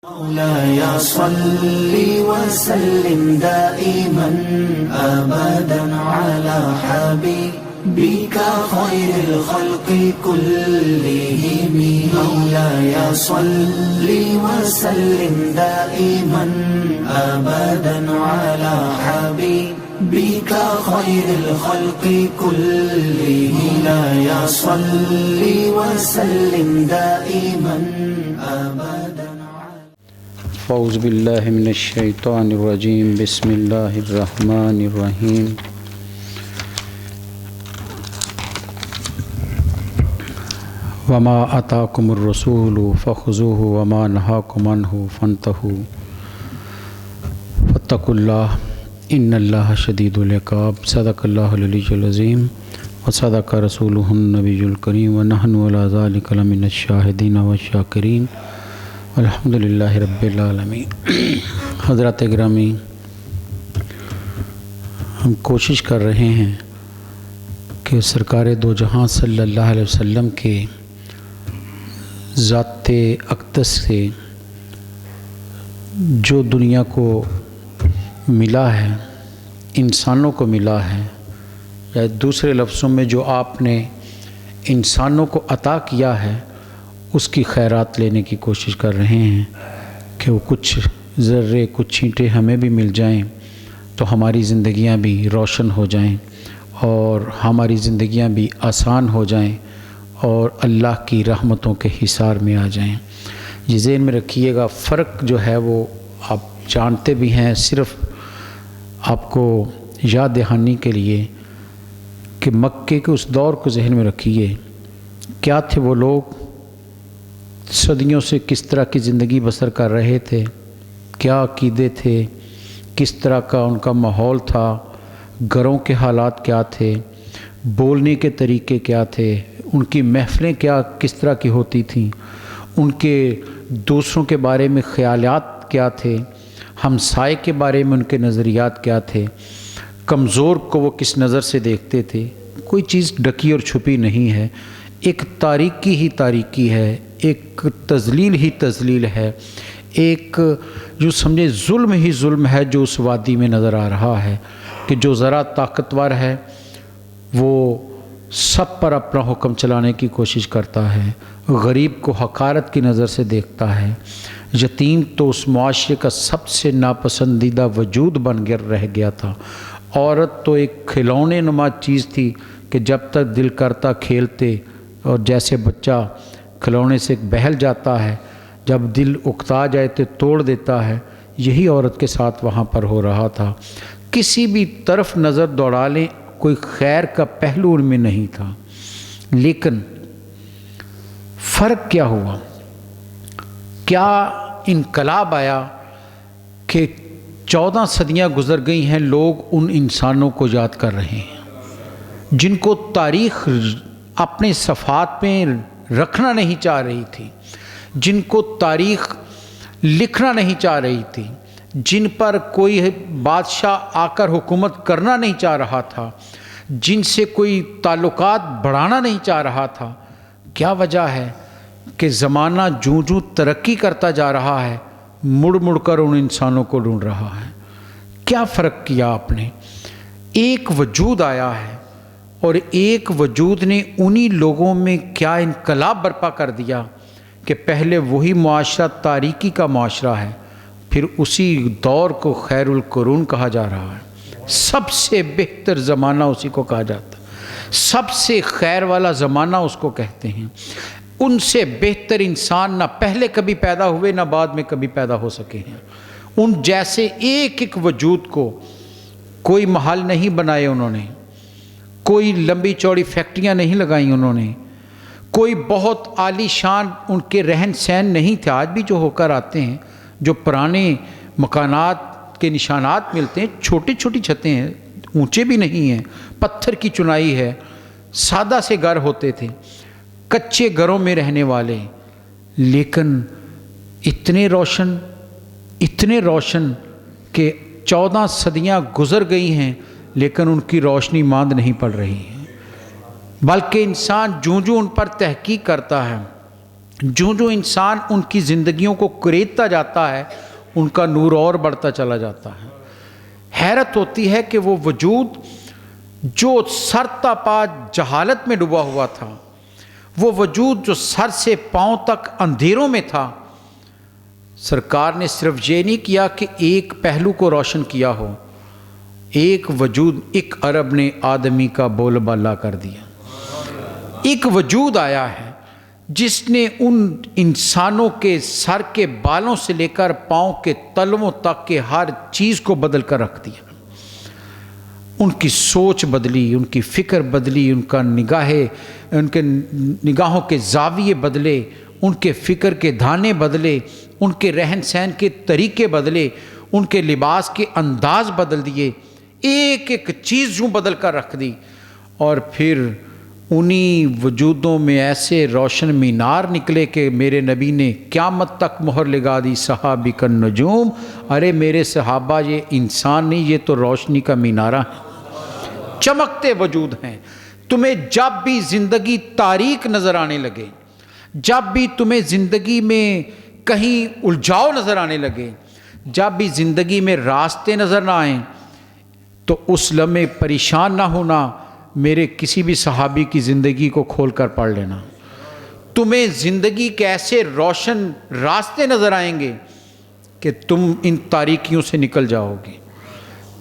مولاي صل وسلم دائما أبدا على حبيبك خير الخلق كلهم. مولاي صل وسلم دائما أبدا على حبيبك خير الخلق كلهم. مولاي صل وسلم دائما أبدا. اعوذ باللہ من الشیطان الرجیم. بسم اللہ الرحمن الرحیم. وما آتاکم الرسول فخذوہ وما نہاکم عنہ فانتہوا فاتقوا اللہ ان اللہ شدید العقاب. صدق اللہ العلی العظیم وصدق رسولہ النبی الکریم ونحن علی ذلک لمن الشاہدین والشاکرین الحمدللہ رب العالمین. حضرات گرامی، ہم کوشش کر رہے ہیں کہ سرکار دو جہاں صلی اللہ علیہ وسلم کے ذات اقدس سے جو دنیا کو ملا ہے، انسانوں کو ملا ہے، یا دوسرے لفظوں میں جو آپ نے انسانوں کو عطا کیا ہے، اس کی خیرات لینے کی کوشش کر رہے ہیں کہ وہ کچھ ذرے، کچھ چھینٹے ہمیں بھی مل جائیں تو ہماری زندگیاں بھی روشن ہو جائیں اور ہماری زندگیاں بھی آسان ہو جائیں اور اللہ کی رحمتوں کے حصار میں آ جائیں. یہ ذہن میں رکھیے گا. فرق جو ہے وہ آپ جانتے بھی ہیں، صرف آپ کو یاد دہانی کے لیے کہ مکے کے اس دور کو ذہن میں رکھیے. کیا تھے وہ لوگ؟ صدیوں سے کس طرح کی زندگی بسر کر رہے تھے، کیا عقیدے تھے، کس طرح کا ان کا ماحول تھا، گھروں کے حالات کیا تھے، بولنے کے طریقے کیا تھے، ان کی محفلیں کس طرح کی ہوتی تھیں، ان کے دوسروں کے بارے میں خیالات کیا تھے، ہمسائے کے بارے میں ان کے نظریات کیا تھے، کمزور کو وہ کس نظر سے دیکھتے تھے. کوئی چیز ڈکی اور چھپی نہیں ہے. ایک تاریکی ہی تاریکی ہے، ایک تذلیل ہی تذلیل ہے، ایک جو سمجھے ظلم ہی ظلم ہے جو اس وادی میں نظر آ رہا ہے کہ جو ذرا طاقتور ہے وہ سب پر اپنا حکم چلانے کی کوشش کرتا ہے، غریب کو حقارت کی نظر سے دیکھتا ہے، یتیم تو اس معاشرے کا سب سے ناپسندیدہ وجود بن کر رہ گیا تھا. عورت تو ایک کھلونے نما چیز تھی کہ جب تک دل کرتا کھیلتے، اور جیسے بچہ کھلونے سے بہل جاتا ہے، جب دل اکتا جائے تو توڑ دیتا ہے، یہی عورت کے ساتھ وہاں پر ہو رہا تھا. کسی بھی طرف نظر دوڑا لیں کوئی خیر کا پہلو ان میں نہیں تھا. لیکن فرق کیا ہوا؟ کیا انقلاب آیا کہ 14 صدیاں گزر گئی ہیں، لوگ ان انسانوں کو یاد کر رہے ہیں جن کو تاریخ اپنے صفحات میں رکھنا نہیں چاہ رہی تھی، جن کو تاریخ لکھنا نہیں چاہ رہی تھی، جن پر کوئی بادشاہ آ کر حکومت کرنا نہیں چاہ رہا تھا، جن سے کوئی تعلقات بڑھانا نہیں چاہ رہا تھا. کیا وجہ ہے کہ زمانہ جوں جوں ترقی کرتا جا رہا ہے مڑ مڑ کر ان انسانوں کو ڈھونڈ رہا ہے؟ کیا فرق کیا آپ نے؟ ایک وجود آیا ہے اور ایک وجود نے انہی لوگوں میں کیا انقلاب برپا کر دیا کہ پہلے وہی معاشرہ تاریکی کا معاشرہ ہے، پھر اسی دور کو خیر القرون کہا جا رہا ہے. سب سے بہتر زمانہ اسی کو کہا جاتا ہے، سب سے خیر والا زمانہ اس کو کہتے ہیں. ان سے بہتر انسان نہ پہلے کبھی پیدا ہوئے نہ بعد میں کبھی پیدا ہو سکے ہیں. ان جیسے ایک ایک وجود کو کوئی محل نہیں بنائے انہوں نے، کوئی لمبی چوڑی فیکٹریاں نہیں لگائیں انہوں نے، کوئی بہت عالی شان ان کے رہن سہن نہیں تھے. آج بھی جو ہو کر آتے ہیں، جو پرانے مکانات کے نشانات ملتے ہیں، چھوٹی چھوٹی چھتیں ہیں، اونچے بھی نہیں ہیں، پتھر کی چنائی ہے، سادہ سے گھر ہوتے تھے، کچے گھروں میں رہنے والے، لیکن اتنے روشن کہ 14 صدیاں گزر گئی ہیں لیکن ان کی روشنی ماند نہیں پڑ رہی ہے. بلکہ انسان جوں جوں ان پر تحقیق کرتا ہے، جو جو انسان ان کی زندگیوں کو کریدتا جاتا ہے ان کا نور اور بڑھتا چلا جاتا ہے۔ حیرت ہوتی ہے کہ وہ وجود جو سر تا پا جہالت میں ڈوبا ہوا تھا، وہ وجود جو سر سے پاؤں تک اندھیروں میں تھا، سرکار نے صرف یہ نہیں کیا کہ ایک پہلو کو روشن کیا ہو، ایک وجود، ایک عرب نے آدمی کا بول بالا کر دیا۔ ایک وجود آیا ہے جس نے ان انسانوں کے سر کے بالوں سے لے کر پاؤں کے تلووں تک کے ہر چیز کو بدل کر رکھ دیا۔ ان کی سوچ بدلی، ان کی فکر بدلی، ان کے نگاہوں کے زاویے بدلے، ان کے فکر کے دھانے بدلے، ان کے رہن سہن کے طریقے بدلے، ان کے لباس کے انداز بدل دیے، ایک ایک چیز یوں بدل کر رکھ دی۔ اور پھر انہی وجودوں میں ایسے روشن مینار نکلے کہ میرے نبی نے قیامت تک مہر لگا دی، صحابی کا نجوم، ارے میرے صحابہ یہ انسان نہیں، یہ تو روشنی کا مینارہ ہے، چمکتے وجود ہیں۔ تمہیں جب بھی زندگی تاریک نظر آنے لگے، جب بھی تمہیں زندگی میں کہیں الجھاؤ نظر آنے لگے، جب بھی زندگی میں راستے نظر نہ آئیں، تو اس لمحے پریشان نہ ہونا، میرے کسی بھی صحابی کی زندگی کو کھول کر پڑھ لینا۔ تمہیں زندگی کے ایسے روشن راستے نظر آئیں گے کہ تم ان تاریکیوں سے نکل جاؤ گے۔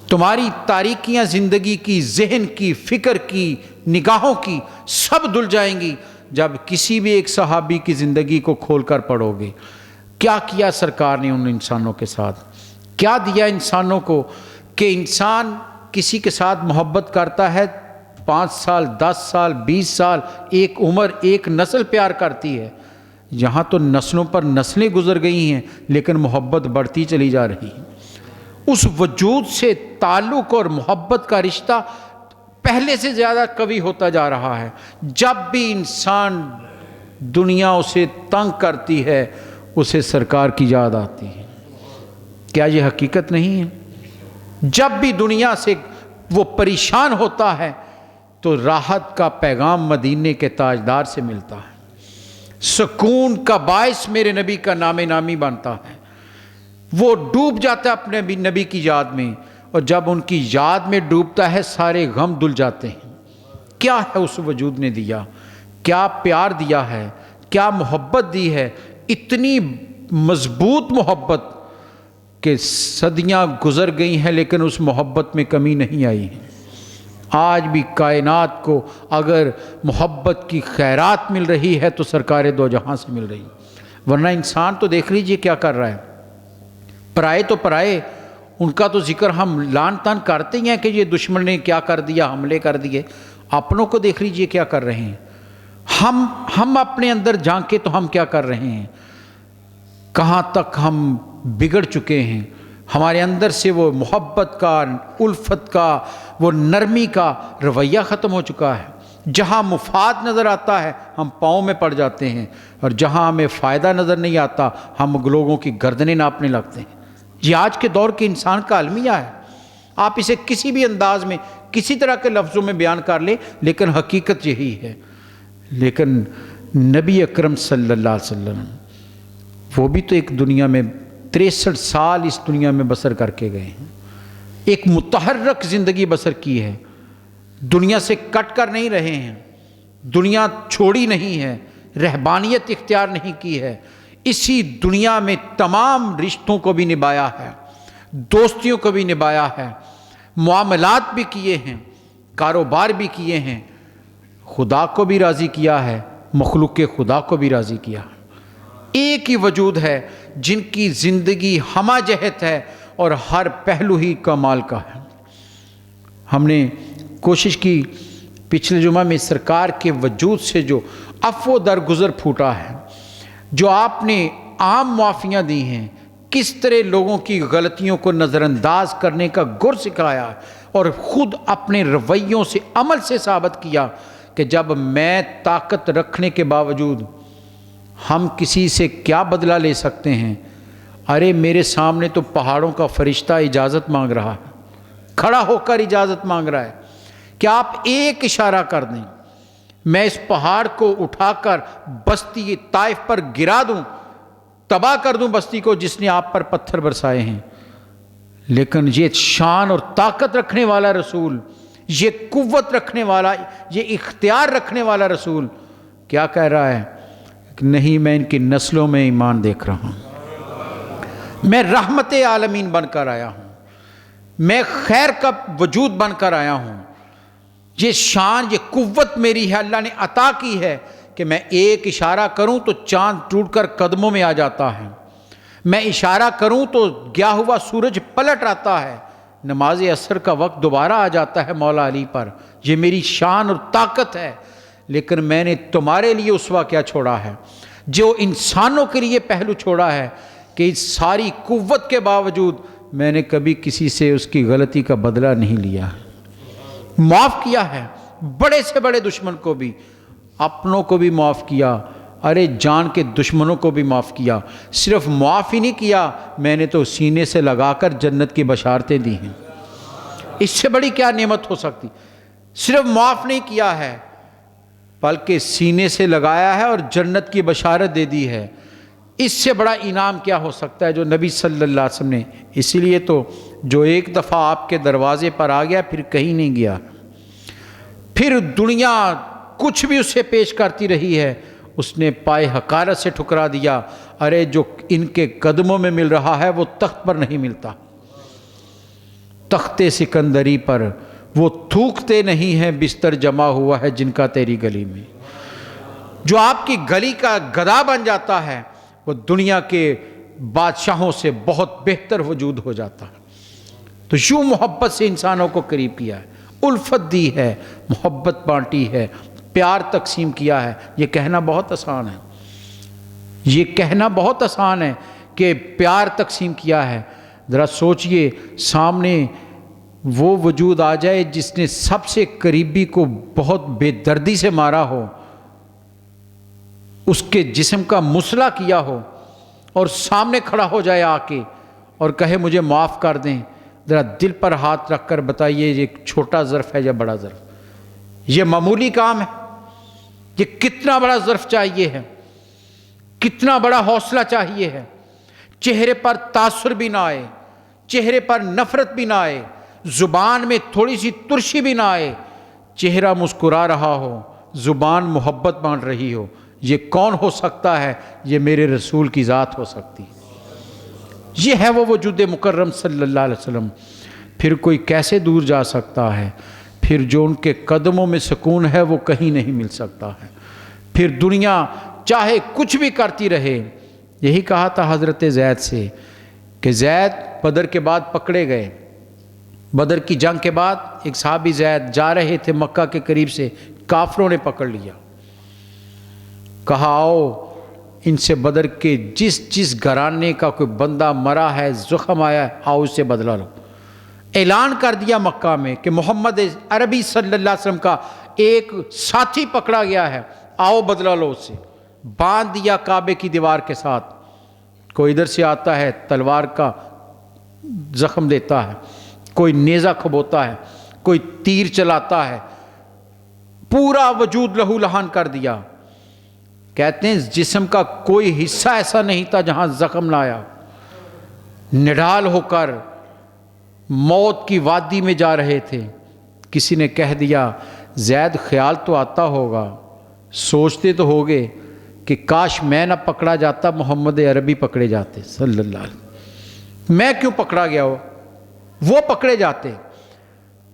تمہاری تاریکیاں زندگی کی، ذہن کی، فکر کی، نگاہوں کی سب دھل جائیں گی جب کسی بھی ایک صحابی کی زندگی کو کھول کر پڑھو گے۔ کیا کیا سرکار نے ان انسانوں کے ساتھ، کیا دیا انسانوں کو کہ انسان کسی کے ساتھ محبت کرتا ہے، 5 سال، 10 سال، 20 سال، ایک عمر، ایک نسل پیار کرتی ہے۔ یہاں تو نسلوں پر نسلیں گزر گئی ہیں لیکن محبت بڑھتی چلی جا رہی ہے۔ اس وجود سے تعلق اور محبت کا رشتہ پہلے سے زیادہ قوی ہوتا جا رہا ہے۔ جب بھی انسان دنیا اسے تنگ کرتی ہے اسے سرکار کی یاد آتی ہے۔ کیا یہ حقیقت نہیں ہے؟ جب بھی دنیا سے وہ پریشان ہوتا ہے تو راحت کا پیغام مدینے کے تاجدار سے ملتا ہے، سکون کا باعث میرے نبی کا نام نامی بنتا ہے۔ وہ ڈوب جاتا ہے اپنے نبی کی یاد میں، اور جب ان کی یاد میں ڈوبتا ہے سارے غم دھل جاتے ہیں۔ کیا ہے اس وجود نے دیا، کیا پیار دیا ہے، کیا محبت دی ہے، اتنی مضبوط محبت کہ صدیاں گزر گئی ہیں لیکن اس محبت میں کمی نہیں آئی ہے۔ آج بھی کائنات کو اگر محبت کی خیرات مل رہی ہے تو سرکار دو جہاں سے مل رہی، ورنہ انسان تو دیکھ لیجئے کیا کر رہا ہے۔ پرائے تو پرائے، ان کا تو ذکر ہم لان تان کرتے ہی ہیں کہ یہ دشمن نے کیا کر دیا، حملے کر دیے۔ اپنوں کو دیکھ لیجئے کیا کر رہے ہیں۔ ہم اپنے اندر جھانکے تو ہم کیا کر رہے ہیں، کہاں تک ہم بگڑ چکے ہیں۔ ہمارے اندر سے وہ محبت کا، الفت کا، وہ نرمی کا رویہ ختم ہو چکا ہے۔ جہاں مفاد نظر آتا ہے ہم پاؤں میں پڑ جاتے ہیں، اور جہاں ہمیں فائدہ نظر نہیں آتا ہم لوگوں کی گردنیں ناپنے لگتے ہیں۔ یہ آج کے دور کے انسان کا المیہ ہے۔ آپ اسے کسی بھی انداز میں، کسی طرح کے لفظوں میں بیان کر لیں لیکن حقیقت یہی ہے۔ لیکن نبی اکرم صلی اللہ علیہ وسلم وہ بھی تو ایک دنیا میں 63 سال اس دنیا میں بسر کر کے گئے ہیں، ایک متحرک زندگی بسر کی ہے، دنیا سے کٹ کر نہیں رہے ہیں، دنیا چھوڑی نہیں ہے، رہبانیت اختیار نہیں کی ہے، اسی دنیا میں تمام رشتوں کو بھی نبھایا ہے، دوستیوں کو بھی نبھایا ہے، معاملات بھی کیے ہیں، کاروبار بھی کیے ہیں، خدا کو بھی راضی کیا ہے، مخلوق کے خدا کو بھی راضی کیا ہے۔ ایک ہی وجود ہے جن کی زندگی ہمہ جہت ہے اور ہر پہلو ہی کمال کا ہے۔ ہم نے کوشش کی پچھلے جمعہ میں سرکار کے وجود سے جو عفو درگزر پھوٹا ہے، جو آپ نے عام معافیاں دی ہیں، کس طرح لوگوں کی غلطیوں کو نظر انداز کرنے کا گر سکھایا اور خود اپنے رویوں سے، عمل سے ثابت کیا کہ جب میں طاقت رکھنے کے باوجود ہم کسی سے کیا بدلہ لے سکتے ہیں، ارے میرے سامنے تو پہاڑوں کا فرشتہ اجازت مانگ رہا ہے، کھڑا ہو کر اجازت مانگ رہا ہے کہ آپ ایک اشارہ کر دیں، میں اس پہاڑ کو اٹھا کر بستی طائف پر گرا دوں، تباہ کر دوں بستی کو جس نے آپ پر پتھر برسائے ہیں، لیکن یہ شان اور طاقت رکھنے والا رسول، یہ قوت رکھنے والا، یہ اختیار رکھنے والا رسول کیا کہہ رہا ہے کہ نہیں، میں ان کی نسلوں میں ایمان دیکھ رہا ہوں، میں رحمت عالمین بن کر آیا ہوں، میں خیر کا وجود بن کر آیا ہوں۔ یہ شان، یہ قوت میری ہے، اللہ نے عطا کی ہے کہ میں ایک اشارہ کروں تو چاند ٹوٹ کر قدموں میں آ جاتا ہے، میں اشارہ کروں تو گیا ہوا سورج پلٹ آتا ہے، نماز عصر کا وقت دوبارہ آ جاتا ہے مولا علی پر۔ یہ میری شان اور طاقت ہے، لیکن میں نے تمہارے لیے اسوہ کیا چھوڑا ہے، جو انسانوں کے لیے پہلو چھوڑا ہے کہ اس ساری قوت کے باوجود میں نے کبھی کسی سے اس کی غلطی کا بدلہ نہیں لیا ہے، معاف کیا ہے، بڑے سے بڑے دشمن کو بھی، اپنوں کو بھی معاف کیا، ارے جان کے دشمنوں کو بھی معاف کیا۔ صرف معاف ہی نہیں کیا، میں نے تو سینے سے لگا کر جنت کی بشارتیں دی ہیں۔ اس سے بڑی کیا نعمت ہو سکتی؟ صرف معاف نہیں کیا ہے بلکہ سینے سے لگایا ہے اور جنت کی بشارت دے دی ہے۔ اس سے بڑا انعام کیا ہو سکتا ہے جو نبی صلی اللہ علیہ وسلم نے، اسی لیے تو جو ایک دفعہ آپ کے دروازے پر آ گیا پھر کہیں نہیں گیا، پھر دنیا کچھ بھی اسے پیش کرتی رہی ہے اس نے پائے حقارت سے ٹھکرا دیا۔ ارے جو ان کے قدموں میں مل رہا ہے وہ تخت پر نہیں ملتا، تخت سکندری پر وہ تھوکتے نہیں ہیں، بستر جمع ہوا ہے جن کا تیری گلی میں۔ جو آپ کی گلی کا گدھا بن جاتا ہے وہ دنیا کے بادشاہوں سے بہت بہتر وجود ہو جاتا ہے۔ تو یوں محبت سے انسانوں کو قریب کیا ہے، الفت دی ہے، محبت بانٹی ہے، پیار تقسیم کیا ہے۔ یہ کہنا بہت آسان ہے، یہ کہنا بہت آسان ہے کہ پیار تقسیم کیا ہے۔ ذرا سوچئے، سامنے وہ وجود آ جائے جس نے سب سے قریبی کو بہت بے دردی سے مارا ہو، اس کے جسم کا مصلح کیا ہو، اور سامنے کھڑا ہو جائے آ کے اور کہے مجھے معاف کر دیں۔ ذرا دل پر ہاتھ رکھ کر بتائیے یہ چھوٹا ظرف ہے یا بڑا ظرف؟ یہ معمولی کام ہے؟ یہ کتنا بڑا ظرف چاہیے ہے، کتنا بڑا حوصلہ چاہیے ہے۔ چہرے پر تاثر بھی نہ آئے، چہرے پر نفرت بھی نہ آئے، زبان میں تھوڑی سی ترشی بھی نہ آئے، چہرہ مسکرا رہا ہو، زبان محبت بانٹ رہی ہو۔ یہ کون ہو سکتا ہے؟ یہ میرے رسول کی ذات ہو سکتی، یہ ہے وہ وجود مکرم صلی اللہ علیہ وسلم۔ پھر کوئی کیسے دور جا سکتا ہے؟ پھر جو ان کے قدموں میں سکون ہے وہ کہیں نہیں مل سکتا ہے۔ پھر دنیا چاہے کچھ بھی کرتی رہے، یہی کہا تھا حضرت زید سے کہ زید بدر کے بعد پکڑے گئے، بدر کی جنگ کے بعد ایک صحابی زید جا رہے تھے مکہ کے قریب سے، کافروں نے پکڑ لیا، کہا آؤ ان سے بدر کے جس گھرانے کا کوئی بندہ مرا ہے، زخم آیا ہے، آؤ اس سے بدلہ لو۔ اعلان کر دیا مکہ میں کہ محمد عربی صلی اللہ علیہ وسلم کا ایک ساتھی پکڑا گیا ہے، آؤ بدلہ لو اس سے۔ باندھ دیا کعبے کی دیوار کے ساتھ، کوئی ادھر سے آتا ہے تلوار کا زخم دیتا ہے، کوئی نیزہ کھبوتا ہے، کوئی تیر چلاتا ہے، پورا وجود لہو لہان کر دیا۔ کہتے ہیں جسم کا کوئی حصہ ایسا نہیں تھا جہاں زخم نہ آیا۔ نڈال ہو کر موت کی وادی میں جا رہے تھے، کسی نے کہہ دیا زید خیال تو آتا ہوگا، سوچتے تو ہوگے کہ کاش میں نہ پکڑا جاتا، محمد عربی پکڑے جاتے صلی اللہ علیہ وسلم، میں کیوں پکڑا گیا ہو، وہ پکڑے جاتے۔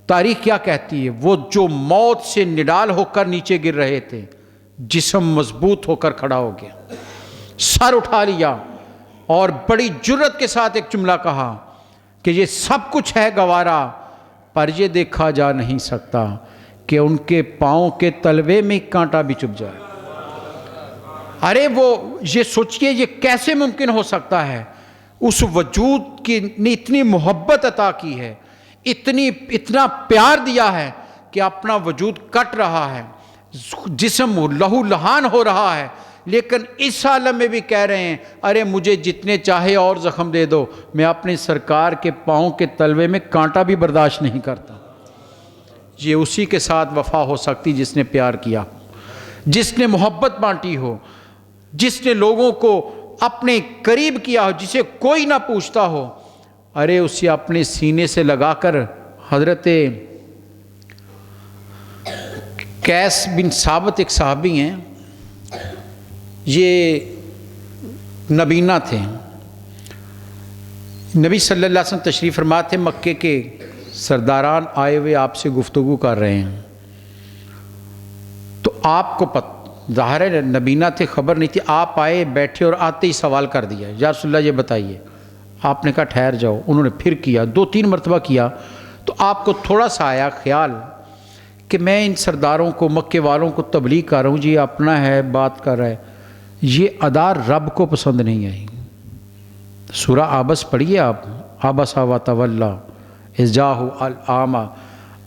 تاریخ کیا کہتی ہے؟ وہ جو موت سے نڈال ہو کر نیچے گر رہے تھے، جسم مضبوط ہو کر کھڑا ہو گیا، سر اٹھا لیا اور بڑی جرت کے ساتھ ایک جملہ کہا کہ یہ سب کچھ ہے گوارا، پر یہ دیکھا جا نہیں سکتا کہ ان کے پاؤں کے تلوے میں کانٹا بھی چبھ جائے۔ ارے وہ یہ سوچئے یہ کیسے ممکن ہو سکتا ہے؟ اس وجود کی نے اتنی محبت عطا کی ہے، اتنا پیار دیا ہے کہ اپنا وجود کٹ رہا ہے، جسم لہو لہان ہو رہا ہے، لیکن اس عالم میں بھی کہہ رہے ہیں ارے مجھے جتنے چاہے اور زخم دے دو، میں اپنے سرکار کے پاؤں کے تلوے میں کانٹا بھی برداشت نہیں کرتا۔ یہ اسی کے ساتھ وفا ہو سکتی جس نے پیار کیا، جس نے محبت بانٹی ہو، جس نے لوگوں کو اپنے قریب کیا ہو، جسے کوئی نہ پوچھتا ہو، ارے اسے اپنے سینے سے لگا کر حضرت قیس بن ثابت ایک صحابی ہیں، یہ نبینہ تھے، نبی صلی اللہ علیہ وسلم تشریف فرما تھے، مکے کے سرداران آئے ہوئے آپ سے گفتگو کر رہے ہیں، تو آپ کو ظاہر ہے نبینہ تھے، خبر نہیں تھی، آپ آئے بیٹھے اور آتے ہی سوال کر دیا، یا رسول اللہ یہ بتائیے۔ آپ نے کہا ٹھہر جاؤ، انہوں نے پھر کیا، 2-3 مرتبہ کیا، تو آپ کو تھوڑا سا آیا خیال کہ میں ان سرداروں کو، مکے والوں کو تبلیغ کر رہا ہوں، جی اپنا ہے، بات کر رہا ہے، یہ ادا رب کو پسند نہیں آئی۔ سورہ عبس پڑھیے آپ، عبس و تولی اذ جاءہ الاعمی،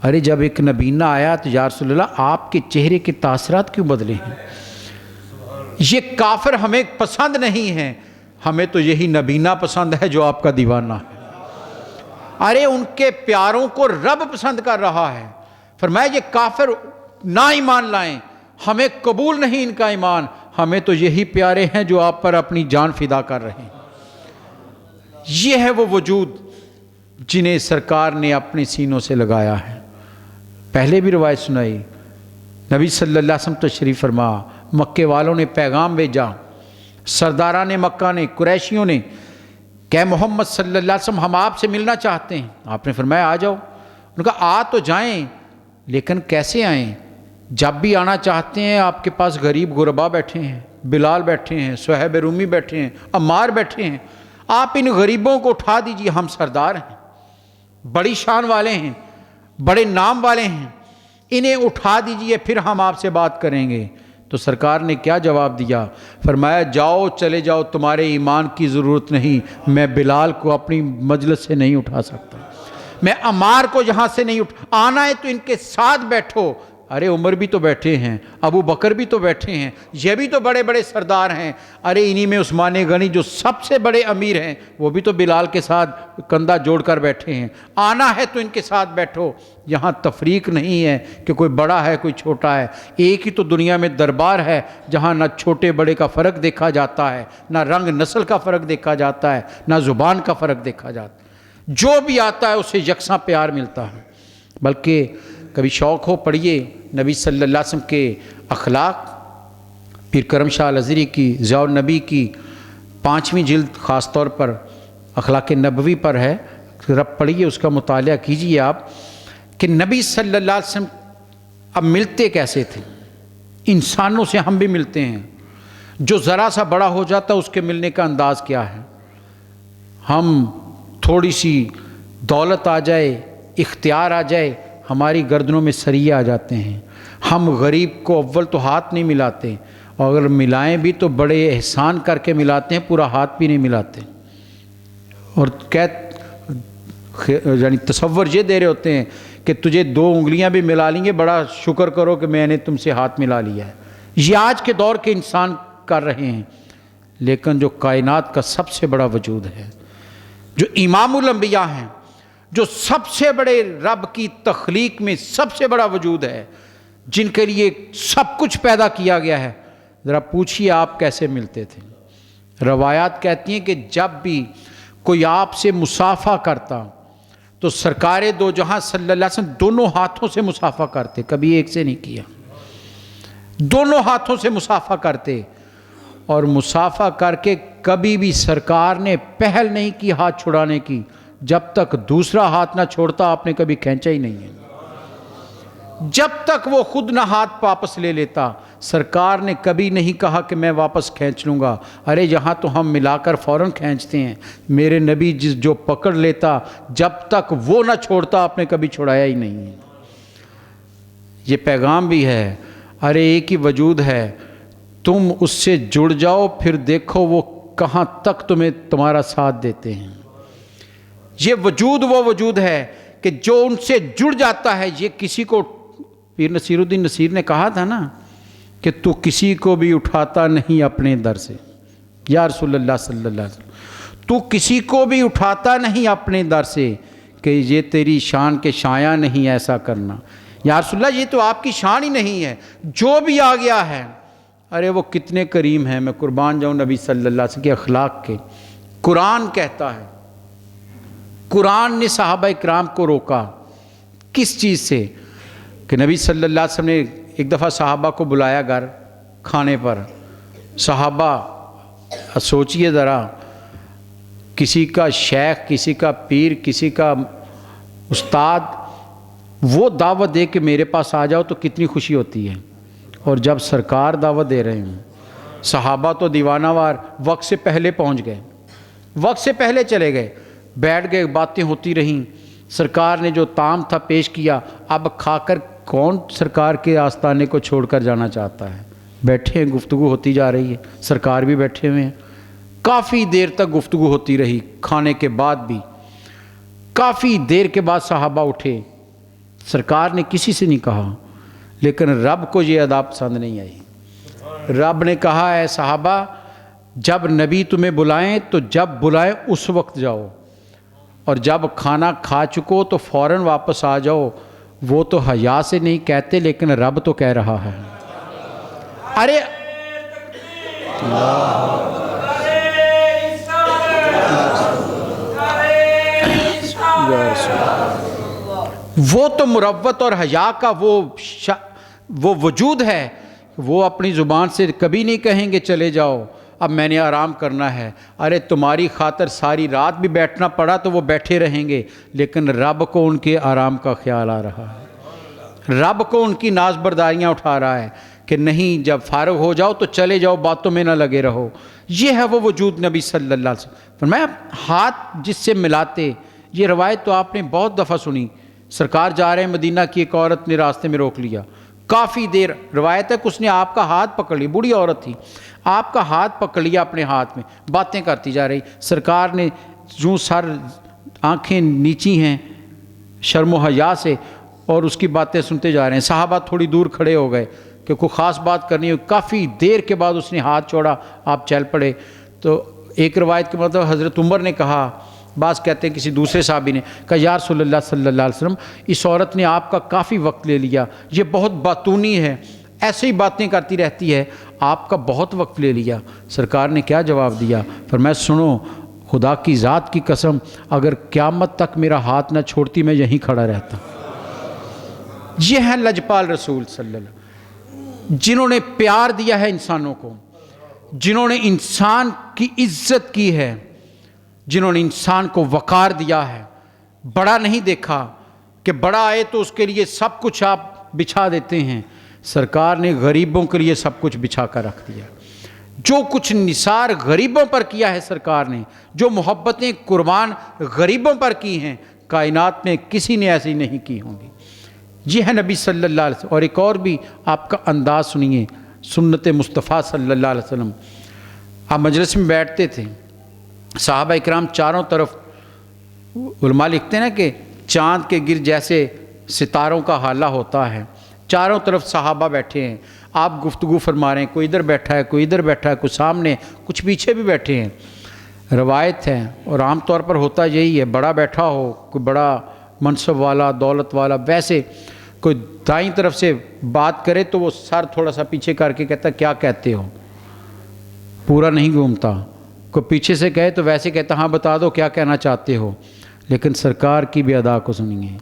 ارے جب ایک نبینہ آیا تو یا رسول اللہ آپ کے چہرے کے تاثرات کیوں بدلے ہیں؟ یہ کافر ہمیں پسند نہیں ہیں، ہمیں تو یہی نبینہ پسند ہے جو آپ کا دیوانہ ہے۔ ارے ان کے پیاروں کو رب پسند کر رہا ہے، فرمایا یہ کافر نہ ایمان لائیں، ہمیں قبول نہیں ان کا ایمان، ہمیں تو یہی پیارے ہیں جو آپ پر اپنی جان فدا کر رہے ہیں۔ یہ ہے وہ وجود جنہیں سرکار نے اپنے سینوں سے لگایا ہے۔ پہلے بھی روایت سنائی، نبی صلی اللہ علیہ وسلم تشریف فرما، مکے والوں نے پیغام بھیجا، سرداران مکہ نے، قریشیوں نے، کہ محمد صلی اللہ علیہ وسلم ہم آپ سے ملنا چاہتے ہیں۔ آپ نے فرمایا آ جاؤ۔ انہوں نے کہا آ تو جائیں، لیکن کیسے آئیں؟ جب بھی آنا چاہتے ہیں آپ کے پاس غریب غربا بیٹھے ہیں، بلال بیٹھے ہیں، صہیب رومی بیٹھے ہیں، عمار بیٹھے ہیں، آپ ان غریبوں کو اٹھا دیجیے، ہم سردار ہیں، بڑی شان والے ہیں، بڑے نام والے ہیں، انہیں اٹھا دیجیے، پھر ہم آپ سے بات کریں گے۔ تو سرکار نے کیا جواب دیا؟ فرمایا جاؤ، چلے جاؤ، تمہارے ایمان کی ضرورت نہیں، میں بلال کو اپنی مجلس سے نہیں اٹھا سکتا، میں عمار کو یہاں سے نہیں آنا ہے تو ان کے ساتھ بیٹھو۔ ارے عمر بھی تو بیٹھے ہیں، ابو بکر بھی تو بیٹھے ہیں، یہ بھی تو بڑے بڑے سردار ہیں، ارے انہی میں عثمان غنی جو سب سے بڑے امیر ہیں وہ بھی تو بلال کے ساتھ کندھا جوڑ کر بیٹھے ہیں، آنا ہے تو ان کے ساتھ بیٹھو۔ یہاں تفریق نہیں ہے کہ کوئی بڑا ہے کوئی چھوٹا ہے، ایک ہی تو دنیا میں دربار ہے جہاں نہ چھوٹے بڑے کا فرق دیکھا جاتا ہے، نہ رنگ نسل کا فرق دیکھا جاتا ہے، نہ زبان کا فرق دیکھا جاتا ہے، جو بھی آتا ہے اسے یکساں پیار ملتا ہے۔ بلکہ کبھی شوق ہو پڑھیے نبی صلی اللہ علیہ وسلم کے اخلاق، پیر کرم شاہ الازہری کی ضیاء النبی کی 5ویں جلد خاص طور پر اخلاق نبوی پر ہے، رب پڑھیے، اس کا مطالعہ کیجیے آپ کہ نبی صلی اللہ علیہ وسلم اب ملتے کیسے تھے۔ انسانوں سے ہم بھی ملتے ہیں، جو ذرا سا بڑا ہو جاتا ہے اس کے ملنے کا انداز کیا ہے۔ ہم تھوڑی سی دولت آ جائے، اختیار آ جائے، ہماری گردنوں میں سریے آ جاتے ہیں، ہم غریب کو اول تو ہاتھ نہیں ملاتے، اور اگر ملائیں بھی تو بڑے احسان کر کے ملاتے ہیں، پورا ہاتھ بھی نہیں ملاتے، اور یعنی تصور یہ دے رہے ہوتے ہیں کہ تجھے 2 انگلیاں بھی ملا لیں گے، بڑا شکر کرو کہ میں نے تم سے ہاتھ ملا لیا ہے۔ یہ آج کے دور کے انسان کر رہے ہیں، لیکن جو کائنات کا سب سے بڑا وجود ہے، جو امام الانبیاء ہیں، جو سب سے بڑے رب کی تخلیق میں سب سے بڑا وجود ہے، جن کے لیے سب کچھ پیدا کیا گیا ہے، ذرا پوچھیے آپ کیسے ملتے تھے۔ روایات کہتی ہیں کہ جب بھی کوئی آپ سے مصافحہ کرتا تو سرکار دو جہاں صلی اللہ علیہ وسلم دونوں ہاتھوں سے مصافحہ کرتے، کبھی ایک سے نہیں کیا، دونوں ہاتھوں سے مصافحہ کرتے، اور مصافحہ کر کے کبھی بھی سرکار نے پہل نہیں کی ہاتھ چھڑانے کی، جب تک دوسرا ہاتھ نہ چھوڑتا آپ نے کبھی کھینچا ہی نہیں ہے، جب تک وہ خود نہ ہاتھ واپس لے لیتا سرکار نے کبھی نہیں کہا کہ میں واپس کھینچ لوں گا۔ ارے یہاں تو ہم ملا کر فوراً کھینچتے ہیں، میرے نبی جو پکڑ لیتا جب تک وہ نہ چھوڑتا آپ نے کبھی چھڑایا ہی نہیں ہے۔ یہ پیغام بھی ہے، ارے ایک ہی وجود ہے، تم اس سے جڑ جاؤ، پھر دیکھو وہ کہاں تک تمہارا ساتھ دیتے ہیں۔ یہ وجود وہ وجود ہے کہ جو ان سے جڑ جاتا ہے، یہ کسی کو، پیر نصیر الدین نصیر نے کہا تھا نا کہ تو کسی کو بھی اٹھاتا نہیں اپنے در سے، یا رسول اللہ صلی اللہ علیہ وسلم، تو کسی کو بھی اٹھاتا نہیں اپنے در سے کہ یہ تیری شان کے شایع نہیں ایسا کرنا۔ یا رسول اللہ یہ تو آپ کی شان ہی نہیں ہے، جو بھی آ گیا ہے۔ ارے وہ کتنے کریم ہیں، میں قربان جاؤں نبی صلی اللہ علیہ وسلم کے اخلاق کے۔ قرآن کہتا ہے، قرآن نے صحابہ اکرام کو روکا کس چیز سے؟ کہ نبی صلی اللہ علیہ وسلم نے ایک دفعہ صحابہ کو بلایا گھر کھانے پر۔ صحابہ سوچئے ذرا، کسی کا شیخ، کسی کا پیر، کسی کا استاد وہ دعوت دے کہ میرے پاس آ جاؤ تو کتنی خوشی ہوتی ہے، اور جب سرکار دعوت دے رہے ہیں، صحابہ تو دیوانہ وار وقت سے پہلے پہنچ گئے، وقت سے پہلے چلے گئے، بیٹھ گئے، باتیں ہوتی رہیں۔ سرکار نے جو طعام تھا پیش کیا، اب کھا کر کون سرکار کے آستانے کو چھوڑ کر جانا چاہتا ہے؟ بیٹھے ہیں، گفتگو ہوتی جا رہی ہے، سرکار بھی بیٹھے ہوئے ہیں۔ کافی دیر تک گفتگو ہوتی رہی، کھانے کے بعد بھی۔ کافی دیر کے بعد صحابہ اٹھے، سرکار نے کسی سے نہیں کہا، لیکن رب کو یہ ادا پسند نہیں آئی۔ رب نے کہا ہے صحابہ، جب نبی تمہیں بلائیں تو جب بلائیں اس وقت جاؤ، اور جب کھانا کھا چکو تو فوراً واپس آ جاؤ۔ وہ تو حیا سے نہیں کہتے، لیکن رب تو کہہ رہا ہے۔ ارے وہ تو مروت اور حیا کا وہ وجود ہے، وہ اپنی زبان سے کبھی نہیں کہیں گے چلے جاؤ، اب میں نے آرام کرنا ہے۔ ارے تمہاری خاطر ساری رات بھی بیٹھنا پڑا تو وہ بیٹھے رہیں گے، لیکن رب کو ان کے آرام کا خیال آ رہا ہے، رب کو ان کی ناز برداریاں اٹھا رہا ہے کہ نہیں، جب فارغ ہو جاؤ تو چلے جاؤ، باتوں میں نہ لگے رہو۔ یہ ہے وہ وجود نبی صلی اللہ علیہ وسلم۔ فرمایا ہاتھ جس سے ملاتے، یہ روایت تو آپ نے بہت دفعہ سنی۔ سرکار جا رہے ہیں مدینہ کی، ایک عورت نے راستے میں روک لیا، کافی دیر، روایت ہے کہ اس نے آپ کا ہاتھ پکڑ لیا، بوڑھی عورت تھی، آپ کا ہاتھ پکڑ لیا اپنے ہاتھ میں، باتیں کرتی جا رہی۔ سرکار نے یوں سر، آنکھیں نیچی ہیں شرم و حیا سے، اور اس کی باتیں سنتے جا رہے ہیں۔ صحابہ تھوڑی دور کھڑے ہو گئے کہ کوئی خاص بات کرنی ہو۔ کافی دیر کے بعد اس نے ہاتھ چھوڑا، آپ چل پڑے۔ تو ایک روایت کے مطلب حضرت عمر نے کہا، بعض کہتے ہیں کسی دوسرے صحابی نے کہا، یا رسول اللہ صلی اللہ علیہ وسلم، اس عورت نے آپ کا کافی وقت لے لیا، یہ بہت باتونی ہے، ایسے ہی باتیں کرتی رہتی ہے، آپ کا بہت وقت لے لیا۔ سرکار نے کیا جواب دیا؟ فرمایا سنو، خدا کی ذات کی قسم، اگر قیامت تک میرا ہاتھ نہ چھوڑتی میں یہیں کھڑا رہتا۔ یہ ہے لجپال رسول صلی اللہ علیہ وسلم، جنہوں نے پیار دیا ہے انسانوں کو، جنہوں نے انسان کی عزت کی ہے، جنہوں نے انسان کو وقار دیا ہے، بڑا نہیں دیکھا کہ بڑا آئے تو اس کے لیے سب کچھ آپ بچھا دیتے ہیں۔ سرکار نے غریبوں کے لیے سب کچھ بچھا کر رکھ دیا۔ جو کچھ نثار غریبوں پر کیا ہے سرکار نے، جو محبتیں قربان غریبوں پر کی ہیں، کائنات میں کسی نے ایسی نہیں کی ہوں گی۔ یہ ہے نبی صلی اللہ علیہ وسلم۔ اور ایک اور بھی آپ کا انداز سنیے، سنت مصطفیٰ صلی اللہ علیہ وسلم۔ آپ مجلس میں بیٹھتے تھے، صحابہ اکرام چاروں طرف، علماء لکھتے ہیں نا کہ چاند کے گر جیسے ستاروں کا حالہ ہوتا ہے، چاروں طرف صحابہ بیٹھے ہیں، آپ گفتگو فرما رہے ہیں، کوئی ادھر بیٹھا ہے، کوئی ادھر بیٹھا ہے، کوئی سامنے، کچھ پیچھے بھی بیٹھے ہیں۔ روایت ہے، اور عام طور پر ہوتا یہی ہے، بڑا بیٹھا ہو، کوئی بڑا منصب والا، دولت والا، ویسے کوئی دائیں طرف سے بات کرے تو وہ سر تھوڑا سا پیچھے کر کے کہتا کیا کہتے ہو، پورا نہیں گھومتا۔ کوئی پیچھے سے کہے تو ویسے کہتا ہاں بتا دو کیا کہنا چاہتے ہو۔ لیکن سرکار کی بھی ادا کو سنیے،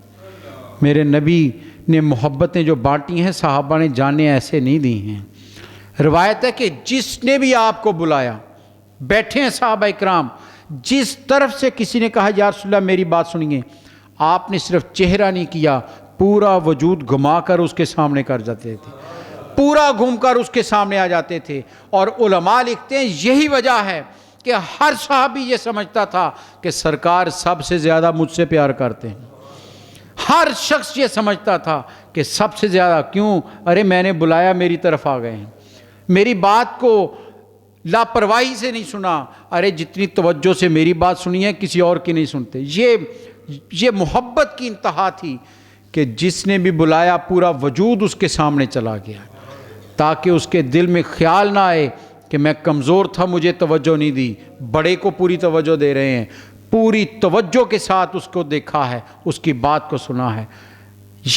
میرے نبی نے محبتیں جو بانٹی ہیں صحابہ نے جانے ایسے نہیں دی ہیں۔ روایت ہے کہ جس نے بھی آپ کو بلایا، بیٹھے ہیں صحابہ اکرام، جس طرف سے کسی نے کہا یا رسول اللہ میری بات سنیے، آپ نے صرف چہرہ نہیں کیا، پورا وجود گھما کر اس کے سامنے کر جاتے تھے، پورا گھوم کر اس کے سامنے آ جاتے تھے۔ اور علماء لکھتے ہیں یہی وجہ ہے کہ ہر صحابی یہ سمجھتا تھا کہ سرکار سب سے زیادہ مجھ سے پیار کرتے ہیں، ہر شخص یہ سمجھتا تھا کہ سب سے زیادہ، کیوں؟ ارے میں نے بلایا، میری طرف آ گئے ہیں، میری بات کو لاپرواہی سے نہیں سنا، ارے جتنی توجہ سے میری بات سنی ہے کسی اور کی نہیں سنتے۔ یہ محبت کی انتہا تھی کہ جس نے بھی بلایا پورا وجود اس کے سامنے چلا گیا، تاکہ اس کے دل میں خیال نہ آئے کہ میں کمزور تھا، مجھے توجہ نہیں دی، بڑے کو پوری توجہ دے رہے ہیں، پوری توجہ کے ساتھ اس کو دیکھا ہے، اس کی بات کو سنا ہے۔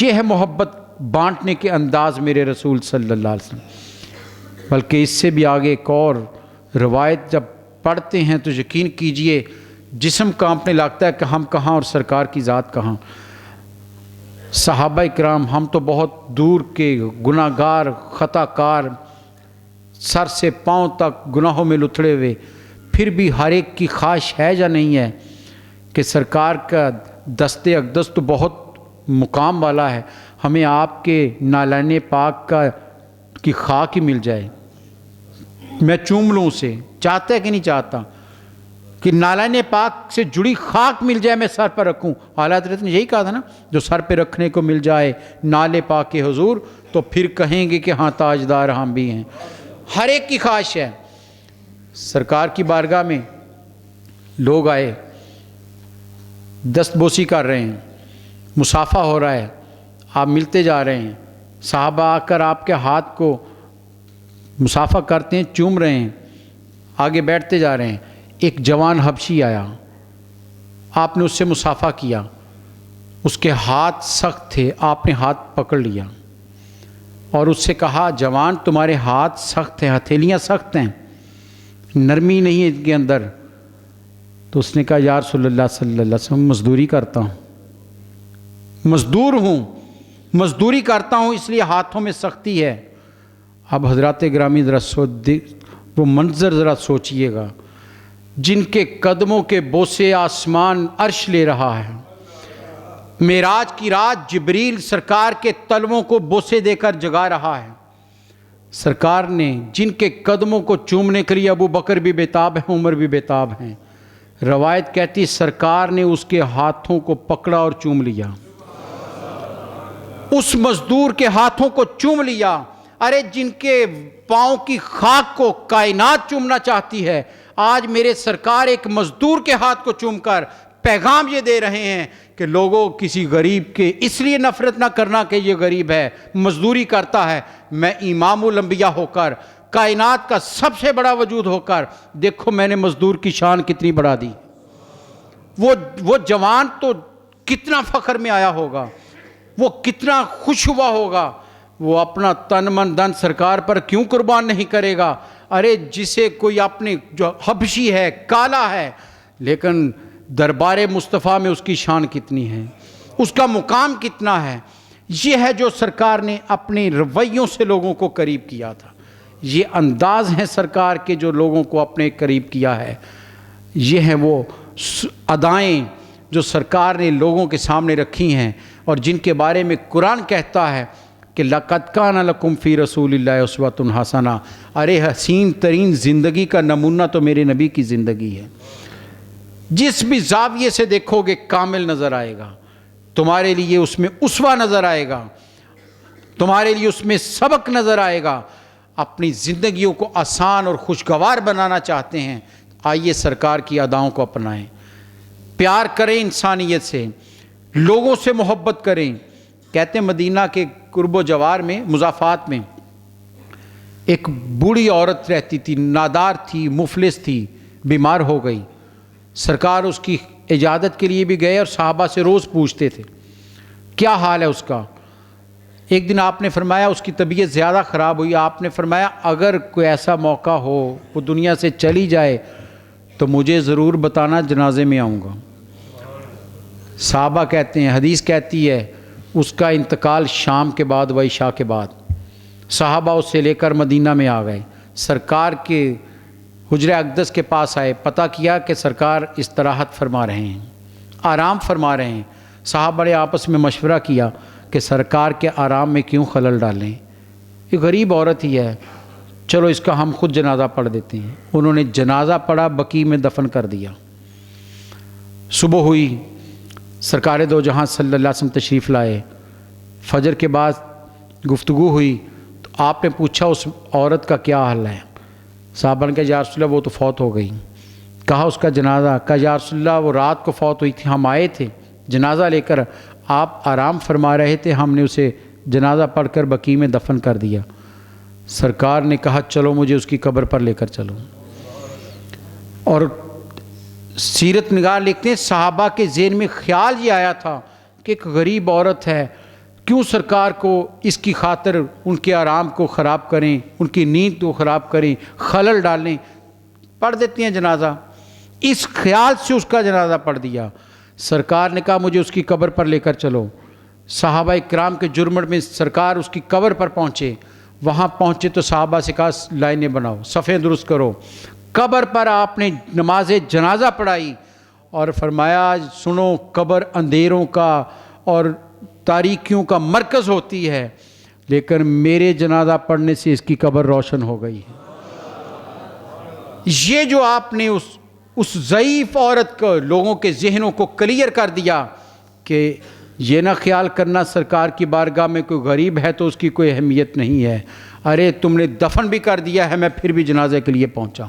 یہ ہے محبت بانٹنے کے انداز میرے رسول صلی اللہ علیہ وسلم۔ بلکہ اس سے بھی آگے ایک اور روایت جب پڑھتے ہیں تو یقین کیجئے جسم کانپنے لگتا ہے کہ ہم کہاں اور سرکار کی ذات کہاں۔ صحابہ کرام ہم تو بہت دور کے گناہ گار، خطا کار، سر سے پاؤں تک گناہوں میں لتھڑے ہوئے، پھر بھی ہر ایک کی خواہش ہے یا نہیں ہے کہ سرکار کا دست اقدس تو بہت مقام والا ہے، ہمیں آپ کے نالین پاک کی خاک ہی مل جائے، میں چوم لوں اسے۔ چاہتا ہے کہ نہیں چاہتا کہ نالین پاک سے جڑی خاک مل جائے، میں سر پر رکھوں؟ اعلیٰ حضرت نے یہی کہا تھا نا، جو سر پہ رکھنے کو مل جائے نالے پاک کے حضور تو پھر کہیں گے کہ ہاں تاجدار ہم بھی ہیں۔ ہر ایک کی خواہش ہے۔ سرکار کی بارگاہ میں لوگ آئے، دست بوسی کر رہے ہیں، مصافحہ ہو رہا ہے، آپ ملتے جا رہے ہیں، صحابہ آ کر آپ کے ہاتھ کو مصافحہ کرتے ہیں، چوم رہے ہیں، آگے بیٹھتے جا رہے ہیں۔ ایک جوان حبشی آیا، آپ نے اس سے مصافحہ کیا، اس کے ہاتھ سخت تھے، آپ نے ہاتھ پکڑ لیا اور اس سے کہا جوان تمہارے ہاتھ سخت ہیں، ہتھیلیاں سخت ہیں، نرمی نہیں ہے ان کے اندر۔ تو اس نے کہا یا رسول اللہ صلی اللہ علیہ وسلم مزدوری کرتا ہوں، مزدور ہوں، مزدوری کرتا ہوں اس لیے ہاتھوں میں سختی ہے۔ اب حضرات گرامی ذرا وہ منظر ذرا سوچئے گا، جن کے قدموں کے بوسے آسمان عرش لے رہا ہے، معراج کی رات جبریل سرکار کے تلووں کو بوسے دے کر جگا رہا ہے، سرکار نے جن کے قدموں کو چومنے کے لیے ابو بکر بھی بےتاب ہیں، عمر بھی بےتاب ہیں، روایت کہتی سرکار نے اس کے ہاتھوں کو پکڑا اور چوم لیا، اس مزدور کے ہاتھوں کو چوم لیا۔ ارے جن کے پاؤں کی خاک کو کائنات چومنا چاہتی ہے، آج میرے سرکار ایک مزدور کے ہاتھ کو چوم کر پیغام یہ دے رہے ہیں کہ لوگوں کسی غریب کے اس لیے نفرت نہ کرنا کہ یہ غریب ہے، مزدوری کرتا ہے، میں امام الانبیاء ہو کر، کائنات کا سب سے بڑا وجود ہو کر، دیکھو میں نے مزدور کی شان کتنی بڑھا دی۔ وہ جوان تو کتنا فخر میں آیا ہوگا، وہ کتنا خوش ہوا ہوگا، وہ اپنا تن من دن سرکار پر کیوں قربان نہیں کرے گا؟ ارے جسے کوئی اپنے جو حبشی ہے، کالا ہے، لیکن دربار مصطفیٰ میں اس کی شان کتنی ہے، اس کا مقام کتنا ہے۔ یہ ہے جو سرکار نے اپنے رویوں سے لوگوں کو قریب کیا تھا، یہ انداز ہیں سرکار کے جو لوگوں کو اپنے قریب کیا ہے، یہ ہیں وہ ادائیں جو سرکار نے لوگوں کے سامنے رکھی ہیں اور جن کے بارے میں قرآن کہتا ہے کہ لَقَدْ كَانَ لَكُمْ فِي رَسُولِ اللَّهِ أُسْوَةٌ حَسَنَةٌ۔ ارے حسین ترین زندگی کا نمونہ تو میرے نبی کی زندگی ہے، جس بھی زاویے سے دیکھو گے کامل نظر آئے گا، تمہارے لیے اس میں اسوہ نظر آئے گا، تمہارے لیے اس میں سبق نظر آئے گا۔ اپنی زندگیوں کو آسان اور خوشگوار بنانا چاہتے ہیں، آئیے سرکار کی اداؤں کو اپنائیں، پیار کریں انسانیت سے، لوگوں سے محبت کریں۔ کہتے ہیں مدینہ کے قرب و جوار میں مضافات میں ایک بوڑھی عورت رہتی تھی، نادار تھی، مفلس تھی، بیمار ہو گئی، سرکار اس کی عیادت کے لیے بھی گئے اور صحابہ سے روز پوچھتے تھے کیا حال ہے اس کا۔ ایک دن آپ نے فرمایا اس کی طبیعت زیادہ خراب ہوئی، آپ نے فرمایا اگر کوئی ایسا موقع ہو وہ دنیا سے چلی جائے تو مجھے ضرور بتانا، جنازے میں آؤں گا۔ صحابہ کہتے ہیں، حدیث کہتی ہے اس کا انتقال شام کے بعد و عشاء کے بعد، صحابہ اس سے لے کر مدینہ میں آ گئے، سرکار کے حجرہ اقدس کے پاس آئے، پتہ کیا کہ سرکار استراحت فرما رہے ہیں، آرام فرما رہے ہیں۔ صحابہ نے آپس میں مشورہ کیا کہ سرکار کے آرام میں کیوں خلل ڈالیں، یہ غریب عورت ہی ہے، چلو اس کا ہم خود جنازہ پڑھ دیتے ہیں۔ انہوں نے جنازہ پڑھا، بقیع میں دفن کر دیا۔ صبح ہوئی، سرکار دو جہاں صلی اللہ علیہ وسلم تشریف لائے، فجر کے بعد گفتگو ہوئی تو آپ نے پوچھا اس عورت کا کیا حال ہے؟ صحابہ نے کہا یا رسول اللہ وہ تو فوت ہو گئی۔ کہا اس کا جنازہ؟ کہا یا رسول اللہ وہ رات کو فوت ہوئی تھی، ہم آئے تھے جنازہ لے کر، آپ آرام فرما رہے تھے، ہم نے اسے جنازہ پڑھ کر بقیع میں دفن کر دیا۔ سرکار نے کہا چلو مجھے اس کی قبر پر لے کر چلو۔ اور سیرت نگار لکھتے ہیں صحابہ کے ذہن میں خیال یہ آیا تھا کہ ایک غریب عورت ہے، کیوں سرکار کو اس کی خاطر ان کے آرام کو خراب کریں، ان کی نیند کو خراب کریں، خلل ڈالیں؟ پڑھ دیتی ہیں جنازہ، اس خیال سے اس کا جنازہ پڑھ دیا۔ سرکار نے کہا مجھے اس کی قبر پر لے کر چلو۔ صحابہ کرام کے جرمٹ میں سرکار اس کی قبر پر پہنچے، وہاں پہنچے تو صحابہ سے کہا لائنیں بناؤ، صفیں درست کرو۔ قبر پر آپ نے نماز جنازہ پڑھائی اور فرمایا سنو، قبر اندھیروں کا اور تاریکیوں کا مرکز ہوتی ہے، لیکن میرے جنازہ پڑھنے سے اس کی قبر روشن ہو گئی ہے۔ یہ جو آپ نے اس ضعیف عورت کو، لوگوں کے ذہنوں کو کلیئر کر دیا کہ یہ نہ خیال کرنا سرکار کی بارگاہ میں کوئی غریب ہے تو اس کی کوئی اہمیت نہیں ہے، ارے تم نے دفن بھی کر دیا ہے، میں پھر بھی جنازے کے لیے پہنچا۔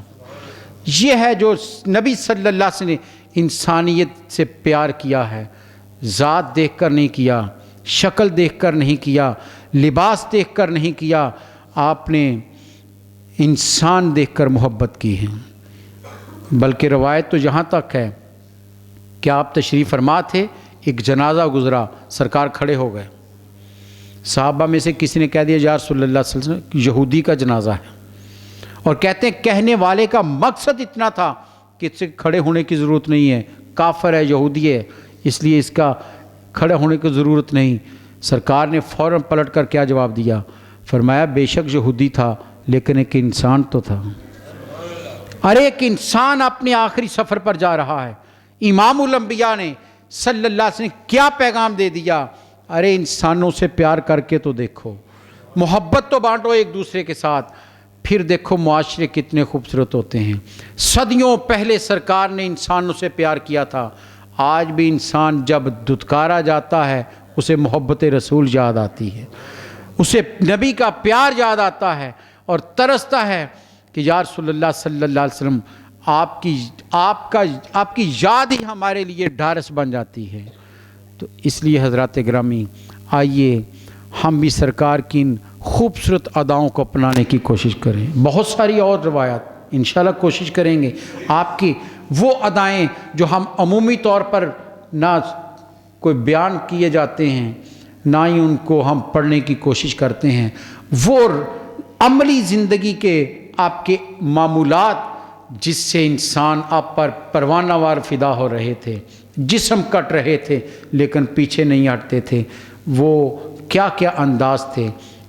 یہ ہے جو نبی صلی اللہ علیہ وسلم نے انسانیت سے پیار کیا ہے، ذات دیکھ کر نہیں کیا، شکل دیکھ کر نہیں کیا، لباس دیکھ کر نہیں کیا، آپ نے انسان دیکھ کر محبت کی ہے۔ بلکہ روایت تو یہاں تک ہے کہ آپ تشریف فرما تھے، ایک جنازہ گزرا، سرکار کھڑے ہو گئے، صحابہ میں سے کسی نے کہہ دیا یا رسول اللہ صلی اللہ علیہ وسلم یہودی کا جنازہ ہے، اور کہتے ہیں کہنے والے کا مقصد اتنا تھا کہ اس سے کھڑے ہونے کی ضرورت نہیں ہے، کافر ہے، یہودی ہے، اس لیے اس کا کھڑے ہونے کی ضرورت نہیں۔ سرکار نے فوراً پلٹ کر کیا جواب دیا؟ فرمایا بے شک یہودی تھا لیکن ایک انسان تو تھا۔ ارے ایک انسان اپنے آخری سفر پر جا رہا ہے، امام الانبیاء نے صلی اللہ علیہ وسلم کیا پیغام دے دیا؟ ارے انسانوں سے پیار کر کے تو دیکھو، محبت تو بانٹو ایک دوسرے کے ساتھ، پھر دیکھو معاشرے کتنے خوبصورت ہوتے ہیں۔ صدیوں پہلے سرکار نے انسانوں سے پیار کیا تھا، آج بھی انسان جب دھتکارا جاتا ہے اسے محبت رسول یاد آتی ہے، اسے نبی کا پیار یاد آتا ہے اور ترستا ہے کہ یا رسول اللہ صلی اللہ علیہ وسلم آپ کی یاد ہی ہمارے لیے ڈھارس بن جاتی ہے۔ تو اس لیے حضرات گرامی، آئیے ہم بھی سرکار کی ان خوبصورت اداؤں کو اپنانے کی کوشش کریں۔ بہت ساری اور روایات انشاءاللہ کوشش کریں گے، آپ کی وہ ادائیں جو ہم عمومی طور پر نہ کوئی بیان کیے جاتے ہیں، نہ ہی ان کو ہم پڑھنے کی کوشش کرتے ہیں، وہ عملی زندگی کے آپ کے معمولات جس سے انسان آپ پر پروانہ وار فدا ہو رہے تھے، جسم کٹ رہے تھے لیکن پیچھے نہیں ہٹتے تھے، وہ کیا کیا انداز تھے۔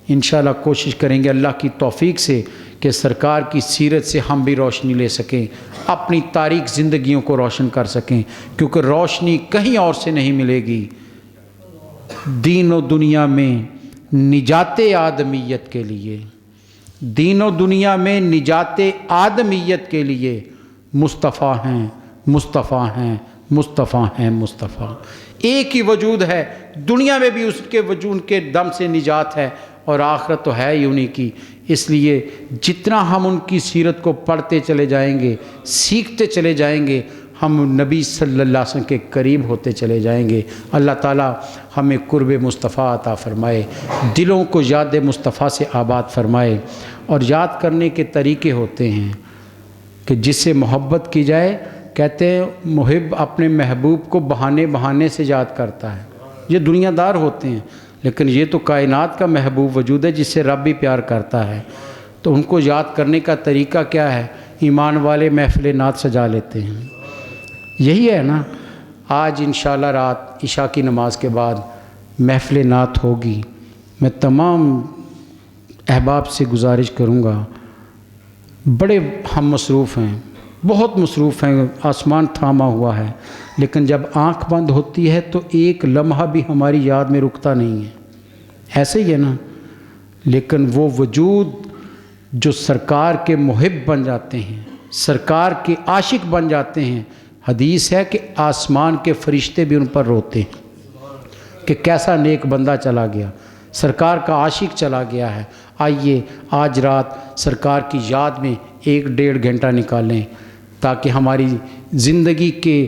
انشاءاللہ کوشش کریں گے اللہ کی توفیق سے کہ سرکار کی سیرت سے ہم بھی روشنی لے سکیں، اپنی تاریک زندگیوں کو روشن کر سکیں، کیونکہ روشنی کہیں اور سے نہیں ملے گی۔ دین و دنیا میں نجات آدمیت کے لیے، دین و دنیا میں نجات آدمیت کے لیے مصطفیٰ ہیں، مصطفیٰ ہیں، مصطفیٰ ہیں، مصطفیٰ۔ ایک ہی وجود ہے، دنیا میں بھی اس کے وجود کے دم سے نجات ہے اور آخرت تو ہے ہی انہی کی۔ اس لیے جتنا ہم ان کی سیرت کو پڑھتے چلے جائیں گے، سیکھتے چلے جائیں گے، ہم نبی صلی اللہ علیہ وسلم کے قریب ہوتے چلے جائیں گے۔ اللہ تعالیٰ ہمیں قرب مصطفیٰ عطا فرمائے، دلوں کو یاد مصطفیٰ سے آباد فرمائے۔ اور یاد کرنے کے طریقے ہوتے ہیں کہ جس سے محبت کی جائے، کہتے ہیں محب اپنے محبوب کو بہانے بہانے سے یاد کرتا ہے۔ یہ دنیا دار ہوتے ہیں لیکن یہ تو کائنات کا محبوب وجود ہے جس سے رب بھی پیار کرتا ہے، تو ان کو یاد کرنے کا طریقہ کیا ہے؟ ایمان والے محفل نعت سجا لیتے ہیں، یہی ہے نا۔ آج انشاءاللہ رات عشاء کی نماز کے بعد محفل نعت ہوگی۔ میں تمام احباب سے گزارش کروں گا، بڑے ہم مصروف ہیں، بہت مصروف ہیں، آسمان تھاما ہوا ہے، لیکن جب آنکھ بند ہوتی ہے تو ایک لمحہ بھی ہماری یاد میں رکتا نہیں ہے، ایسے ہی ہے نا۔ لیکن وہ وجود جو سرکار کے محب بن جاتے ہیں، سرکار کے عاشق بن جاتے ہیں، حدیث ہے کہ آسمان کے فرشتے بھی ان پر روتے ہیں کہ کیسا نیک بندہ چلا گیا، سرکار کا عاشق چلا گیا ہے۔ آئیے آج رات سرکار کی یاد میں 1-1.5 گھنٹہ نکالیں تاکہ ہماری زندگی کے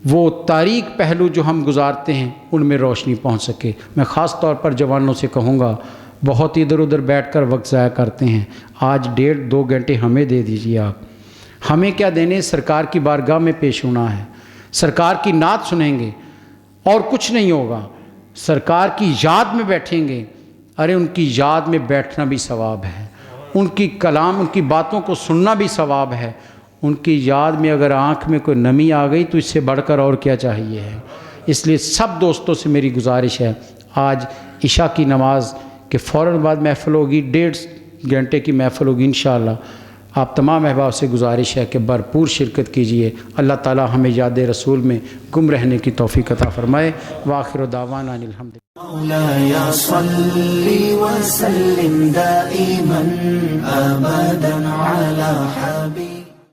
وہ تاریک پہلو جو ہم گزارتے ہیں ان میں روشنی پہنچ سکے۔ میں خاص طور پر جوانوں سے کہوں گا، بہت ادھر ادھر بیٹھ کر وقت ضائع کرتے ہیں، آج 1.5-2 گھنٹے ہمیں دے دیجیے۔ آپ ہمیں کیا دینے؟ سرکار کی بارگاہ میں پیش ہونا ہے، سرکار کی نعت سنیں گے اور کچھ نہیں ہوگا۔ سرکار کی یاد میں بیٹھیں گے، ارے ان کی یاد میں بیٹھنا بھی ثواب ہے، ان کی کلام، ان کی باتوں کو سننا بھی ثواب ہے۔ ان کی یاد میں اگر آنکھ میں کوئی نمی آ گئی تو اس سے بڑھ کر اور کیا چاہیے ہے۔ اس لیے سب دوستوں سے میری گزارش ہے، آج عشاء کی نماز کے فوراً بعد محفل ہوگی، 1.5 گھنٹے کی محفل ہوگی انشاءاللہ۔ آپ تمام احباب سے گزارش ہے کہ بھرپور شرکت کیجئے۔ اللہ تعالی ہمیں یاد رسول میں گم رہنے کی توفیق عطا فرمائے۔ وآخر دعوانا ان الحمد مولاي صل وسلم دائما أبدا على حبيبك